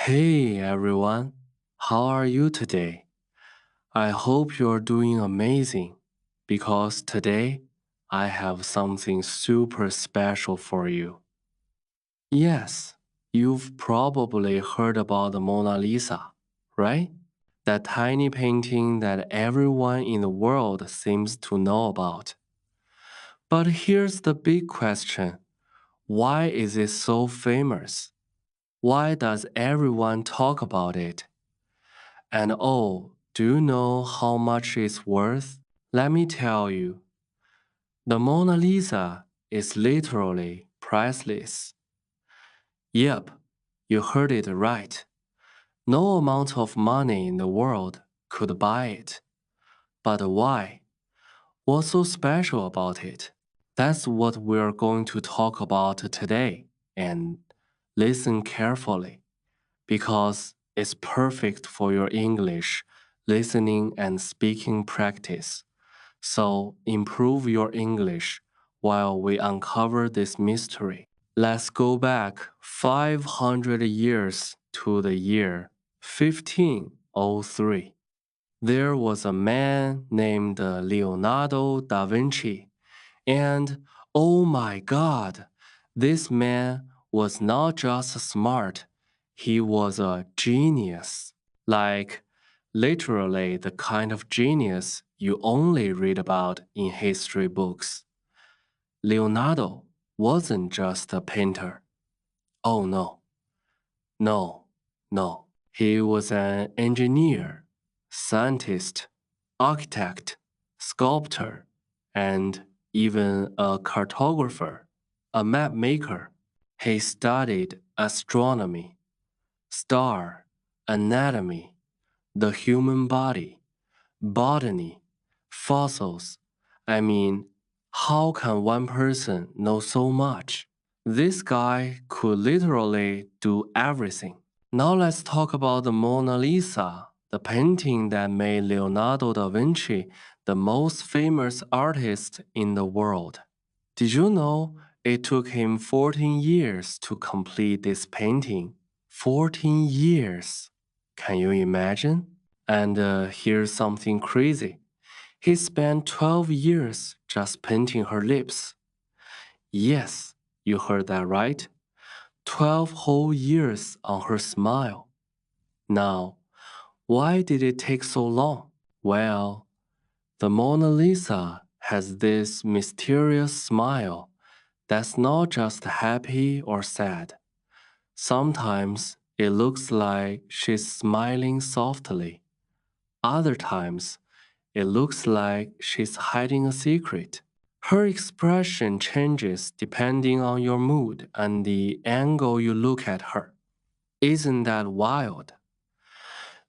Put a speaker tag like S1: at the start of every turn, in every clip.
S1: Hey everyone, how are you today? I hope you're doing amazing because today I have something super special for you. Yes, you've probably heard about the Mona Lisa, right? That tiny painting that everyone in the world seems to know about. But here's the big question. Why is it so famous? Why does everyone talk about it? And oh, do you know how much it's worth? Let me tell you. The Mona Lisa is literally priceless. Yep, you heard it right. No amount of money in the world could buy it. But why? What's so special about it? That's what we're going to talk about today. And listen carefully, because it's perfect for your English listening and speaking practice. So improve your English while we uncover this mystery. Let's go back 500 years to the year 1503. There was a man named Leonardo da Vinci, and oh my God, this man was not just smart, he was a genius. Like, literally the kind of genius you only read about in history books. Leonardo wasn't just a painter. Oh no, no, no. He was an engineer, scientist, architect, sculptor, and even a cartographer, a map maker. He studied astronomy, star, anatomy, the human body, botany, fossils. I mean, how can one person know so much? This guy could literally do everything. Now let's talk about the Mona Lisa, the painting that made Leonardo da Vinci the most famous artist in the world. Did you know it took him 14 years to complete this painting? 14 years. Can you imagine? And here's something crazy. He spent 12 years just painting her lips. Yes, you heard that right. 12 whole years on her smile. Now, why did it take so long? Well, the Mona Lisa has this mysterious smile that's not just happy or sad. Sometimes it looks like she's smiling softly. Other times, it looks like she's hiding a secret. Her expression changes depending on your mood and the angle you look at her. Isn't that wild?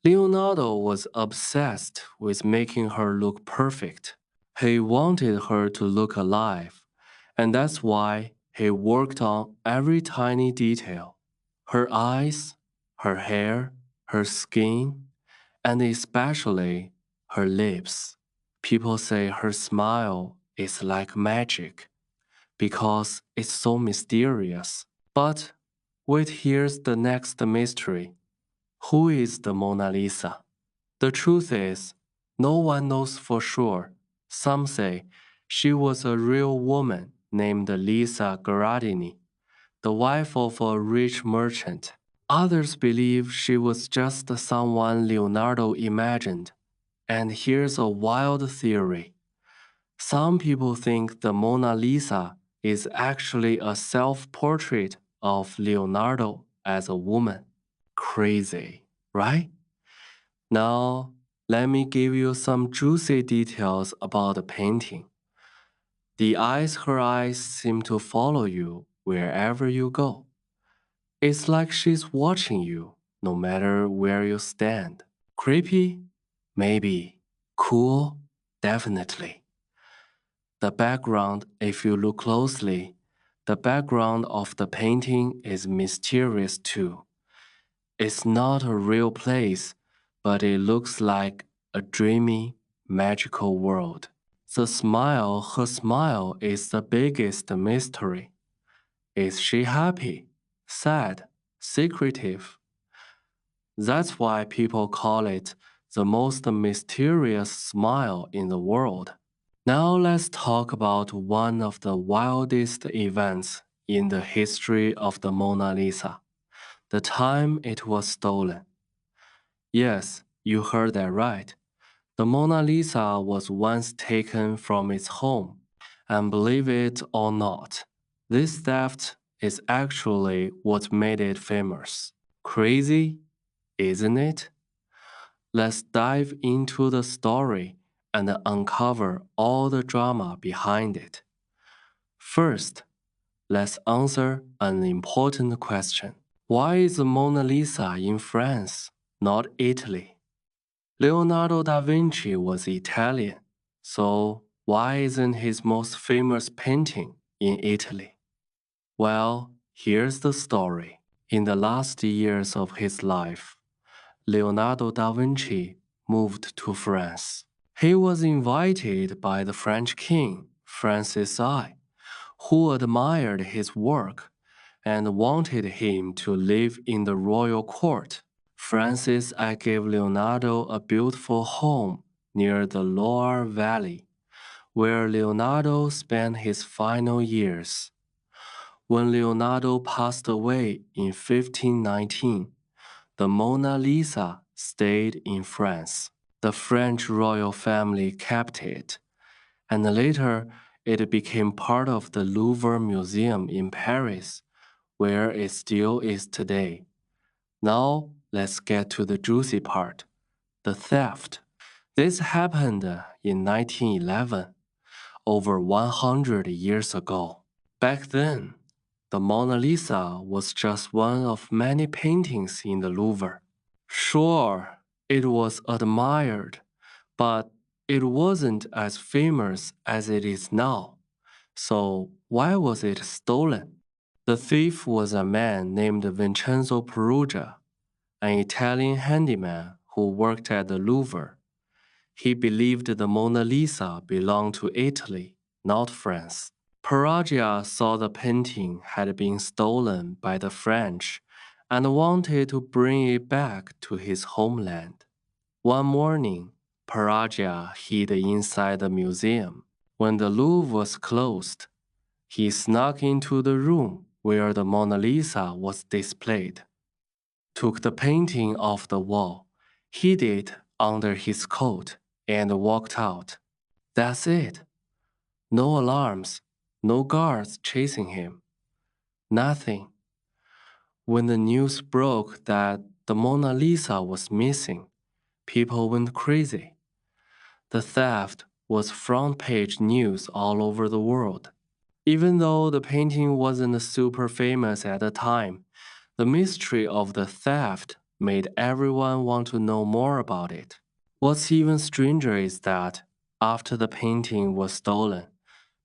S1: Leonardo was obsessed with making her look perfect. He wanted her to look alive, and that's why he worked on every tiny detail. Her eyes, her hair, her skin, and especially her lips. People say her smile is like magic because it's so mysterious. But wait, here's the next mystery. Who is the Mona Lisa? The truth is, no one knows for sure. Some say she was a real woman named Lisa Gherardini, the wife of a rich merchant. Others believe she was just someone Leonardo imagined. And here's a wild theory. Some people think the Mona Lisa is actually a self portrait of Leonardo as a woman. Crazy, right? Now, let me give you some juicy details about the painting. Her eyes seem to follow you wherever you go. It's like she's watching you, no matter where you stand. Creepy? Maybe. Cool? Definitely. The background, if you look closely, the background of the painting is mysterious too. It's not a real place, but it looks like a dreamy, magical world. Her smile is the biggest mystery. Is she happy, sad, secretive? That's why people call it the most mysterious smile in the world. Now let's talk about one of the wildest events in the history of the Mona Lisa, the time it was stolen. Yes, you heard that right. The Mona Lisa was once taken from its home, and believe it or not, this theft is actually what made it famous. Crazy, isn't it? Let's dive into the story and uncover all the drama behind it. First, let's answer an important question. Why is the Mona Lisa in France, not Italy? Leonardo da Vinci was Italian, so why isn't his most famous painting in Italy? Well, here's the story. In the last years of his life, Leonardo da Vinci moved to France. He was invited by the French king, Francis I, who admired his work and wanted him to live in the royal court. Francis I gave Leonardo a beautiful home near the Loire Valley, where Leonardo spent his final years. When Leonardo passed away in 1519, the Mona Lisa stayed in France. The French royal family kept it, and later it became part of the Louvre Museum in Paris, where it still is today. Now, let's get to the juicy part, the theft. This happened in 1911, over 100 years ago. Back then, the Mona Lisa was just one of many paintings in the Louvre. Sure, it was admired, but it wasn't as famous as it is now. So, why was it stolen? The thief was a man named Vincenzo Perugia, an Italian handyman who worked at the Louvre. He believed the Mona Lisa belonged to Italy, not France. Perugia saw the painting had been stolen by the French and wanted to bring it back to his homeland. One morning, Perugia hid inside the museum. When the Louvre was closed, he snuck into the room where the Mona Lisa was displayed, took the painting off the wall, hid it under his coat, and walked out. That's it. No alarms, no guards chasing him, nothing. When the news broke that the Mona Lisa was missing, people went crazy. The theft was front page news all over the world. Even though the painting wasn't super famous at the time, the mystery of the theft made everyone want to know more about it. What's even stranger is that after the painting was stolen,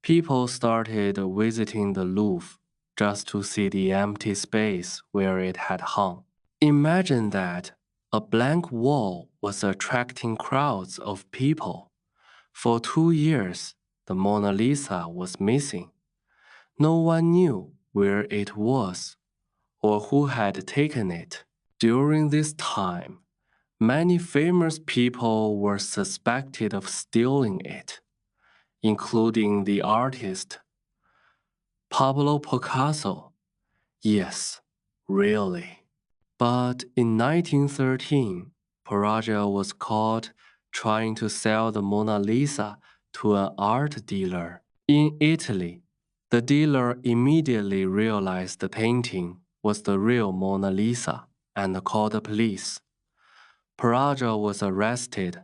S1: people started visiting the Louvre just to see the empty space where it had hung. Imagine that a blank wall was attracting crowds of people. For 2 years, the Mona Lisa was missing. No one knew where it was or who had taken it. During this time, many famous people were suspected of stealing it, including the artist Pablo Picasso. Yes, really. But in 1913, Perugia was caught trying to sell the Mona Lisa to an art dealer in Italy. The dealer immediately realized the painting was the real Mona Lisa and called the police. Perugia was arrested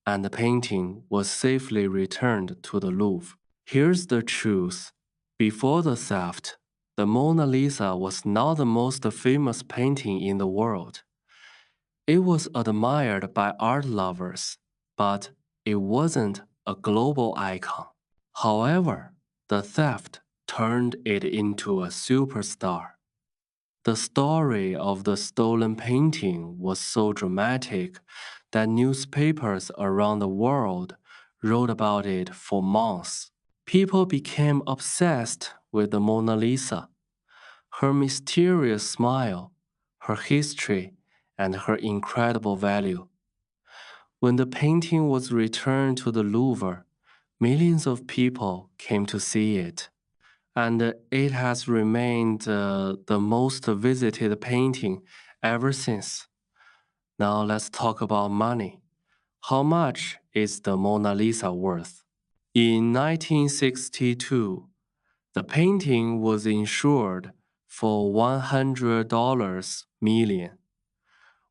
S1: and the painting was safely returned to the Louvre. Here's the truth. Before the theft, the Mona Lisa was not the most famous painting in the world. It was admired by art lovers, but it wasn't a global icon. However, the theft turned it into a superstar. The story of the stolen painting was so dramatic that newspapers around the world wrote about it for months. People became obsessed with the Mona Lisa, her mysterious smile, her history, and her incredible value. When the painting was returned to the Louvre, millions of people came to see it, and it has remained the most visited painting ever since. Now let's talk about money. How much is the Mona Lisa worth? In 1962, the painting was insured for $100 million,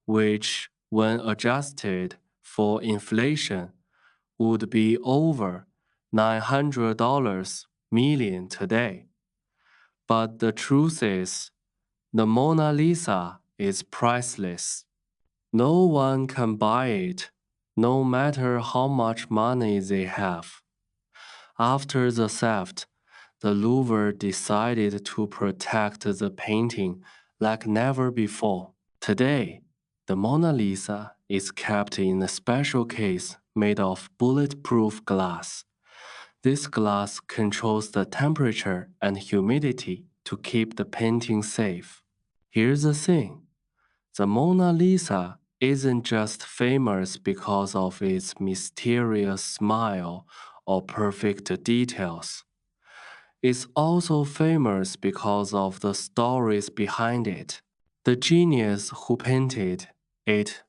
S1: which, when adjusted for inflation, would be over $900 million today. But the truth is, the Mona Lisa is priceless. No one can buy it, no matter how much money they have. After the theft, the Louvre decided to protect the painting like never before. Today, the Mona Lisa is kept in a special case made of bulletproof glass. This glass controls the temperature and humidity to keep the painting safe. Here's the thing. The Mona Lisa isn't just famous because of its mysterious smile or perfect details. It's also famous because of the stories behind it. The genius who painted it,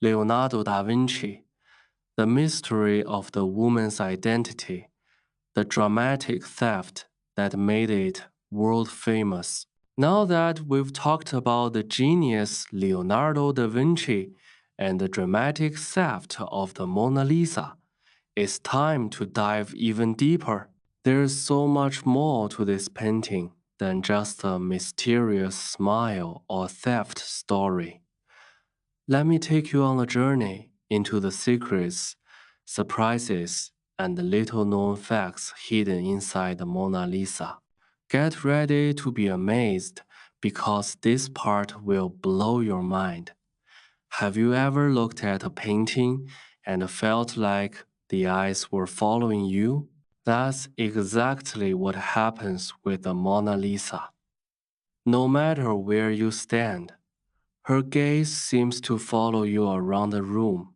S1: Leonardo da Vinci, the mystery of the woman's identity, the dramatic theft that made it world famous. Now that we've talked about the genius Leonardo da Vinci and the dramatic theft of the Mona Lisa, it's time to dive even deeper. There's so much more to this painting than just a mysterious smile or theft story. Let me take you on a journey into the secrets, surprises, and little known facts hidden inside the Mona Lisa. Get ready to be amazed because this part will blow your mind. Have you ever looked at a painting and felt like the eyes were following you? That's exactly what happens with the Mona Lisa. No matter where you stand, her gaze seems to follow you around the room.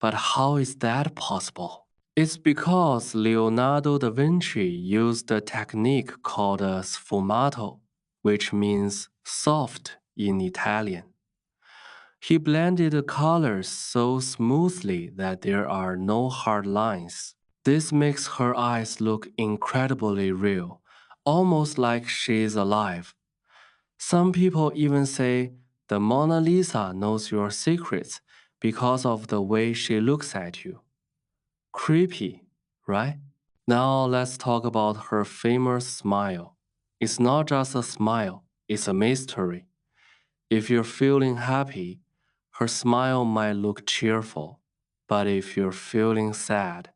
S1: But how is that possible? It's because Leonardo da Vinci used a technique called a sfumato, which means soft in Italian. He blended the colors so smoothly that there are no hard lines. This makes her eyes look incredibly real, almost like she is alive. Some people even say the Mona Lisa knows your secrets because of the way she looks at you. Creepy, right? Now let's talk about her famous smile. It's not just a smile, it's a mystery. If you're feeling happy, her smile might look cheerful. But if you're feeling sad,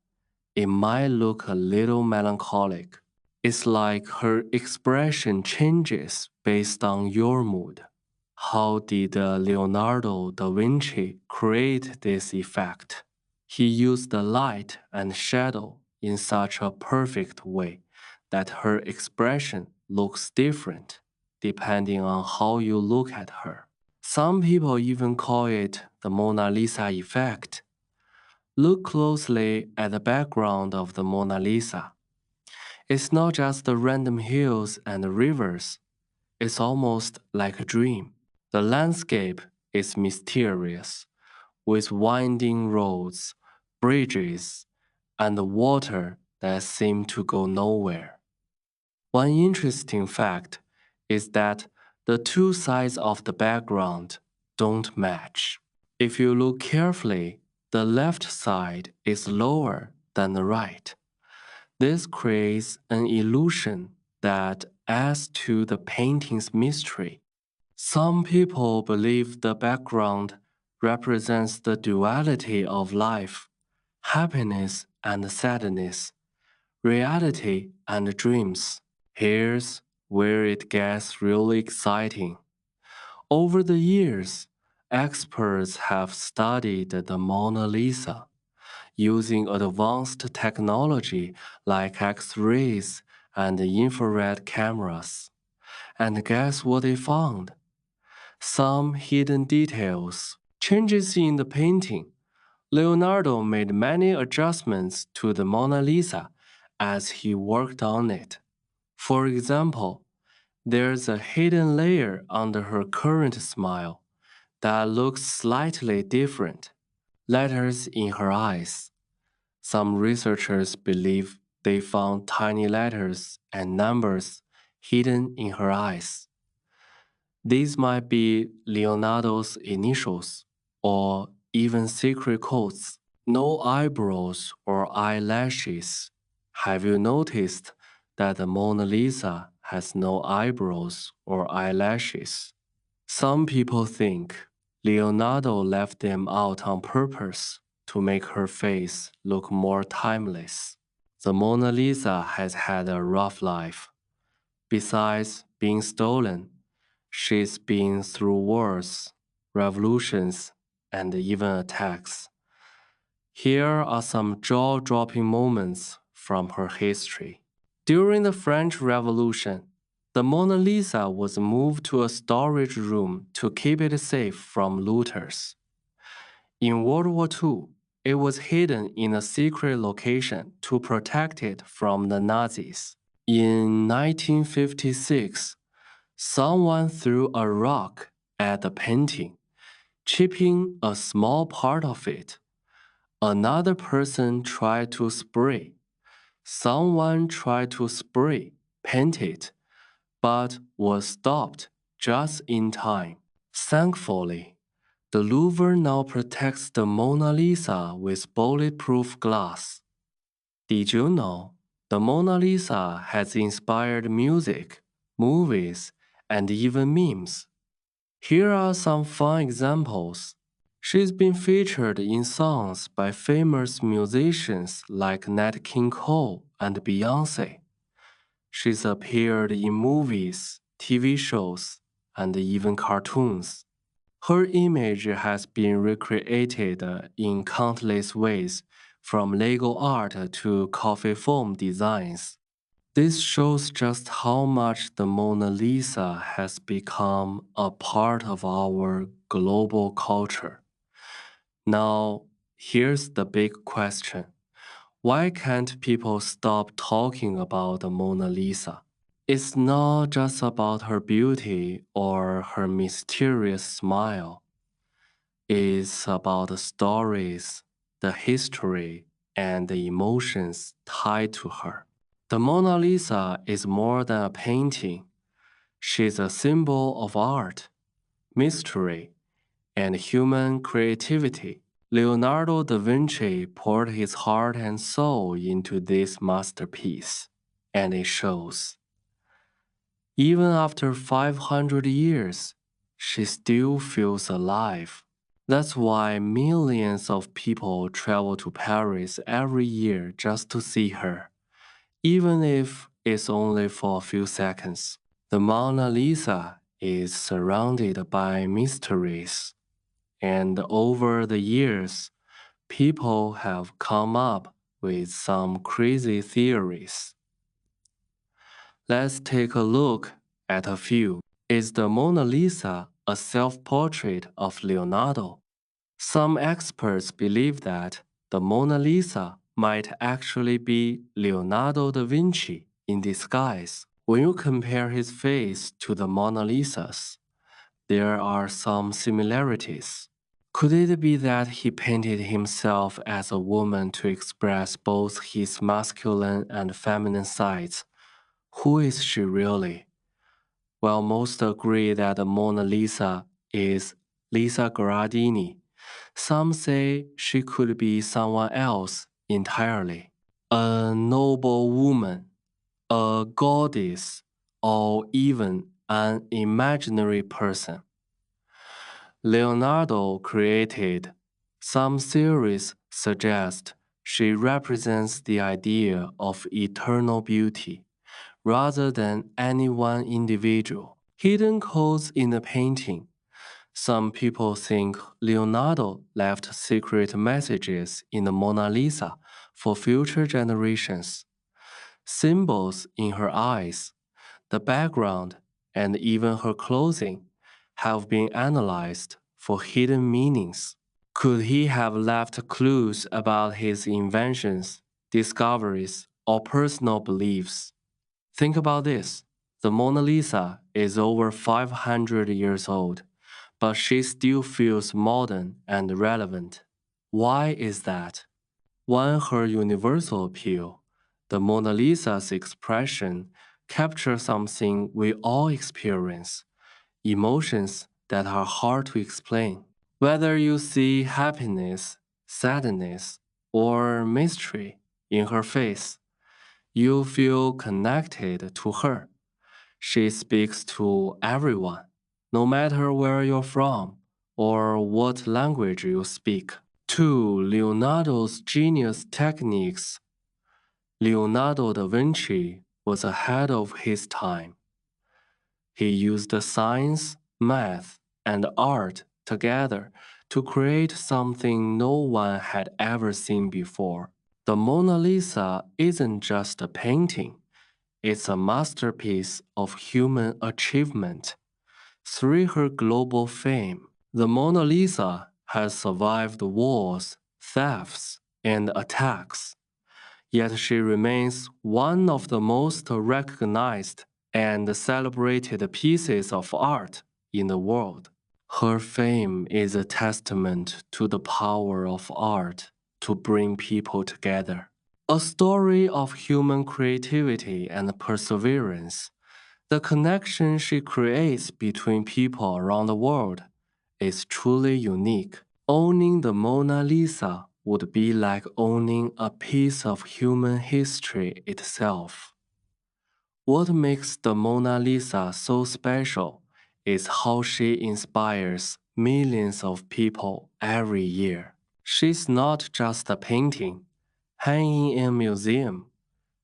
S1: it might look a little melancholic. It's like her expression changes based on your mood. How did Leonardo da Vinci create this effect? He used the light and shadow in such a perfect way that her expression looks different depending on how you look at her. Some people even call it the Mona Lisa effect. Look closely at the background of the Mona Lisa. It's not just the random hills and rivers, it's almost like a dream. The landscape is mysterious, with winding roads, bridges, and water that seem to go nowhere. One interesting fact is that the two sides of the background don't match. If you look carefully, the left side is lower than the right. This creates an illusion that adds to the painting's mystery. Some people believe the background represents the duality of life, happiness and sadness, reality and dreams. Here's where it gets really exciting. Over the years, experts have studied the Mona Lisa using advanced technology like X rays and infrared cameras. And guess what they found? Some hidden details. Changes in the painting. Leonardo made many adjustments to the Mona Lisa as he worked on it. For example, there's a hidden layer under her current smile that looks slightly different. Letters in her eyes. Some researchers believe they found tiny letters and numbers hidden in her eyes. These might be Leonardo's initials or even secret codes. No eyebrows or eyelashes. Have you noticed that the Mona Lisa has no eyebrows or eyelashes? Some people think Leonardo left them out on purpose to make her face look more timeless. The Mona Lisa has had a rough life. Besides being stolen, she's been through wars, revolutions, and even attacks. Here are some jaw dropping moments from her history. During the French Revolution, the Mona Lisa was moved to a storage room to keep it safe from looters. In World War II, it was hidden in a secret location to protect it from the Nazis. In 1956, someone threw a rock at the painting, chipping a small part of it. Another person tried to spray. Someone tried to spray, paint it, but was stopped just in time. Thankfully, the Louvre now protects the Mona Lisa with bulletproof glass. Did you know the Mona Lisa has inspired music, movies, and even memes? Here are some fun examples. She's been featured in songs by famous musicians like Nat King Cole and Beyoncé. She's appeared in movies, TV shows, and even cartoons. Her image has been recreated in countless ways, from Lego art to coffee foam designs. This shows just how much the Mona Lisa has become a part of our global culture. Now, here's the big question. Why can't people stop talking about the Mona Lisa? It's not just about her beauty or her mysterious smile. It's about the stories, the history, and the emotions tied to her. The Mona Lisa is more than a painting. She's a symbol of art, mystery, and human creativity. Leonardo da Vinci poured his heart and soul into this masterpiece, and it shows. Even after 500 years, she still feels alive. That's why millions of people travel to Paris every year just to see her, even if it's only for a few seconds. The Mona Lisa is surrounded by mysteries, and over the years, people have come up with some crazy theories. Let's take a look at a few. Is the Mona Lisa a self portrait of Leonardo? Some experts believe that the Mona Lisa might actually be Leonardo da Vinci in disguise. When you compare his face to the Mona Lisa's, there are some similarities. Could it be that he painted himself as a woman to express both his masculine and feminine sides? Who is she really? Well, most agree that the Mona Lisa is Lisa Gherardini. Some say she could be someone else entirely. A noble woman, a goddess, or even an imaginary person. Leonardo created. Some theories suggest she represents the idea of eternal beauty rather than any one individual. Hidden codes in the painting. Some people think Leonardo left secret messages in the Mona Lisa for future generations. Symbols in her eyes, the background, and even her clothing have been analyzed for hidden meanings. Could he have left clues about his inventions, discoveries, or personal beliefs? Think about this. The Mona Lisa is over 500 years old, but she still feels modern and relevant. Why is that? One, her universal appeal. The Mona Lisa's expression captures something we all experience, emotions that are hard to explain. Whether you see happiness, sadness, or mystery in her face, you feel connected to her. She speaks to everyone, no matter where you're from or what language you speak. 2. Leonardo's genius techniques. Leonardo da Vinci was ahead of his time. He used science, math, and art together to create something no one had ever seen before. The Mona Lisa isn't just a painting, it's a masterpiece of human achievement. Through her global fame, the Mona Lisa has survived wars, thefts, and attacks. Yet she remains one of the most recognized and celebrated pieces of art in the world. Her fame is a testament to the power of art to bring people together. A story of human creativity and perseverance. The connection she creates between people around the world is truly unique. Owning the Mona Lisa would be like owning a piece of human history itself. What makes the Mona Lisa so special is how she inspires millions of people every year. She's not just a painting hanging in a museum.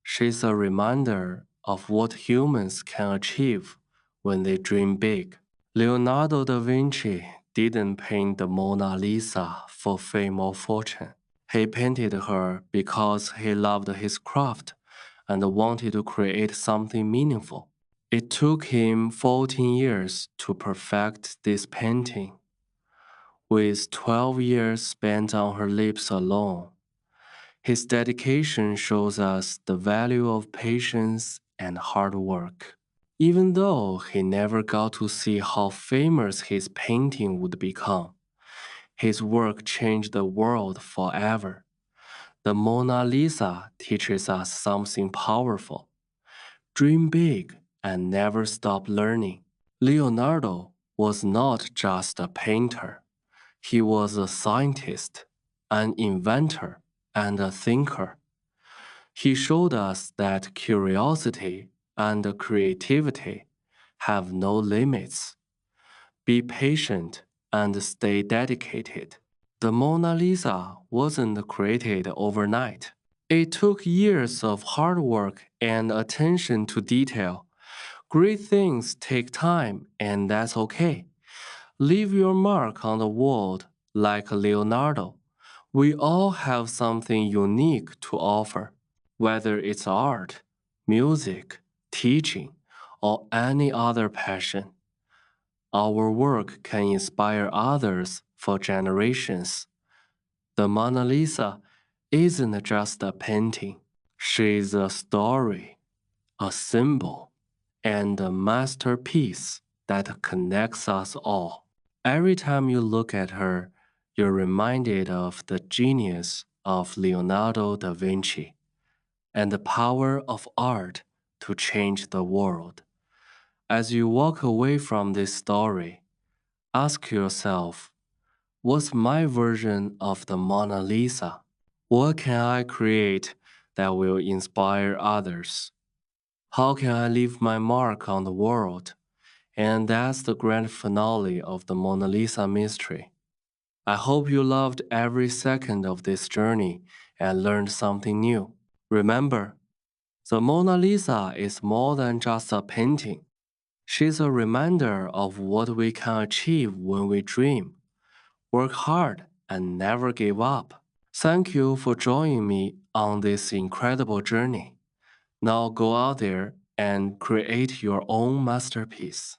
S1: She's a reminder of what humans can achieve when they dream big. Leonardo da Vinci didn't paint the Mona Lisa for fame or fortune. He painted her because he loved his craft and wanted to create something meaningful. It took him 14 years to perfect this painting, with 12 years spent on her lips alone. His dedication shows us the value of patience and hard work. Even though he never got to see how famous his painting would become, his work changed the world forever. The Mona Lisa teaches us something powerful. Dream big and never stop learning. Leonardo was not just a painter. He was a scientist, an inventor, and a thinker. He showed us that curiosity and creativity have no limits. Be patient and stay dedicated. The Mona Lisa wasn't created overnight. It took years of hard work and attention to detail. Great things take time, and that's okay. Leave your mark on the world like Leonardo. We all have something unique to offer, whether it's art, music, teaching, or any other passion. Our work can inspire others for generations. The Mona Lisa isn't just a painting, she's a story, a symbol, and a masterpiece that connects us all. Every time you look at her, you're reminded of the genius of Leonardo da Vinci and the power of art to change the world. As you walk away from this story, ask yourself, what's my version of the Mona Lisa? What can I create that will inspire others? How can I leave my mark on the world? And that's the grand finale of the Mona Lisa mystery. I hope you loved every second of this journey and learned something new. Remember, the Mona Lisa is more than just a painting. She's a reminder of what we can achieve when we dream, work hard, and never give up. Thank you for joining me on this incredible journey. Now go out there and create your own masterpiece.